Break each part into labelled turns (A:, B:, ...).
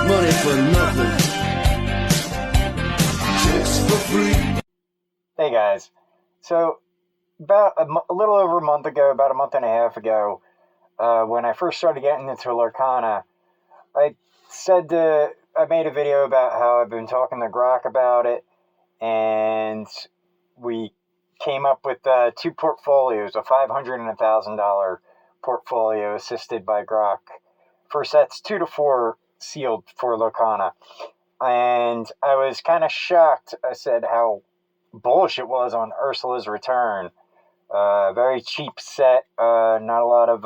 A: money for nothing, just for free.
B: Hey guys, so about a little over a month ago, about a month and a half ago, when I first started getting into Lorcana, I made a video about how I've been talking to Grok about it, and we came up with two portfolios, a $500 and $1,000 portfolio assisted by Grok for sets 2 to 4 sealed for Lorcana. And I was kind of shocked. I said how bullish it was on Ursula's Return. Very cheap set, not a lot of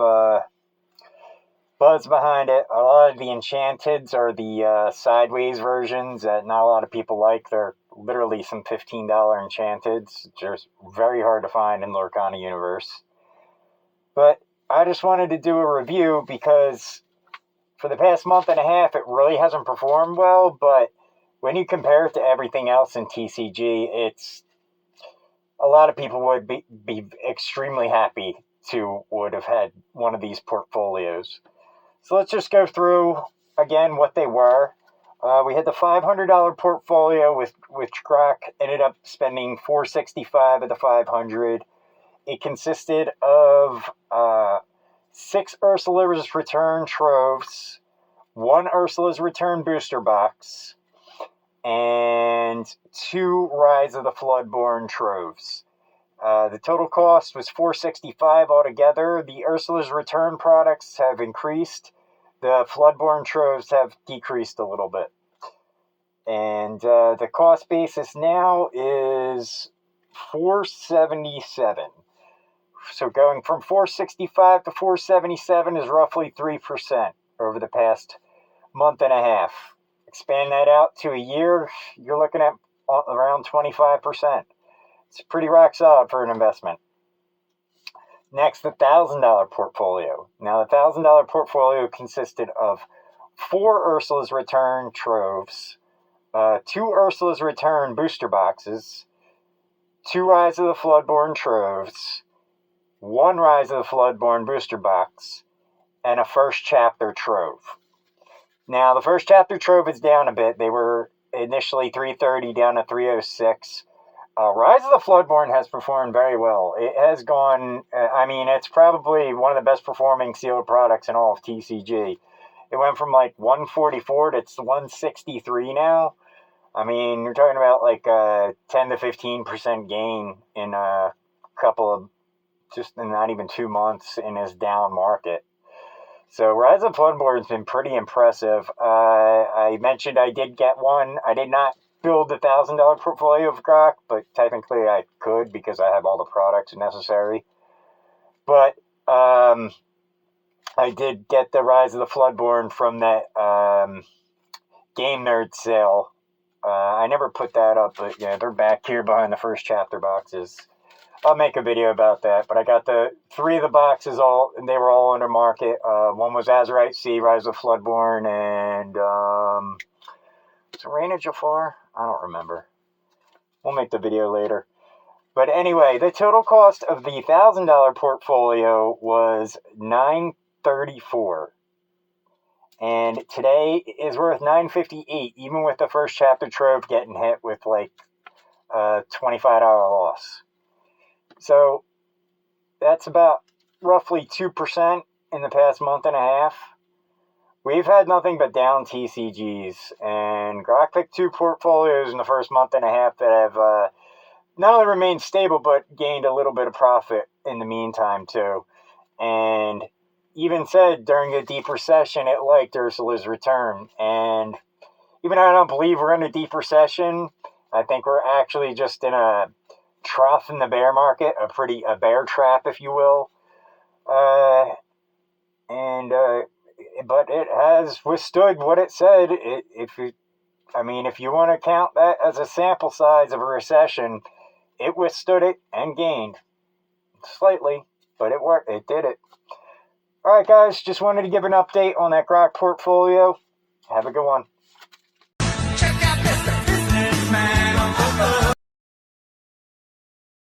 B: buzz behind it. A lot of the Enchanteds are the sideways versions that not a lot of people like. They're literally some $15 Enchanteds. Just very hard to find in the Lorcana universe. But I just wanted to do a review because for the past month and a half, it really hasn't performed well. But when you compare it to everything else in TCG, it's a lot of people would be extremely happy to would have had one of these portfolios. So let's just go through again what they were. We had the $500 portfolio with which Grok ended up spending $465 of the $500. It consisted of 6 Ursula's Return troves, 1 Ursula's Return booster box, and 2 Rise of the Floodborn troves. The total cost was $465 altogether. The Ursula's Return products have increased. The Floodborn troves have decreased a little bit. And the cost basis now is $477. So going from $465 to $477 is roughly 3% over the past month and a half. Expand that out to a year, you're looking at around 25%. It's pretty rock solid for an investment. Next, the $1,000 portfolio. Now, the $1,000 portfolio consisted of 4 Ursula's Return troves, 2 Ursula's Return booster boxes, 2 Rise of the Floodborn troves, 1 Rise of the Floodborn booster box, and a first chapter trove. Now, the first chapter trove is down a bit. They were initially $330 down to $306. Rise of the Floodborn has performed very well. It has gone, it's probably one of the best performing sealed products in all of TCG. It went from like 144 to 163 now. I mean, you're talking about like a 10 to 15% gain in a couple of, just in not even 2 months in this down market. So Rise of the Floodborn has been pretty impressive. I mentioned I did get one. I did not build the $1,000 portfolio of Grok, but technically I could because I have all the products necessary. But I did get the Rise of the Floodborn from that Game Nerd sale. I never put that up, but yeah, they're back here behind the first chapter boxes. I'll make a video about that, but I got the 3 of the boxes and they were all under market. One was Azurite Sea, Rise of Floodborn, and was it Reign of Jafar? I don't remember. We'll make the video later. But anyway, the total cost of the $1,000 portfolio was $934. And today is worth $958, even with the first chapter trove getting hit with like a $25 loss. So that's about roughly 2% in the past month and a half. We've had nothing but down TCGs, and Grok picked 2 portfolios in the first month and a half that have not only remained stable, but gained a little bit of profit in the meantime, too. And even said during the deep recession, it liked Ursula's Return. And even though I don't believe we're in a deep recession, I think we're actually just in a trough in the bear market, a bear trap, if you will. But it has withstood what it said. If you want to count that as a sample size of a recession, it withstood it and gained slightly, but it worked. It did it. All right, guys, just wanted to give an update on that Grok portfolio. Have a good one.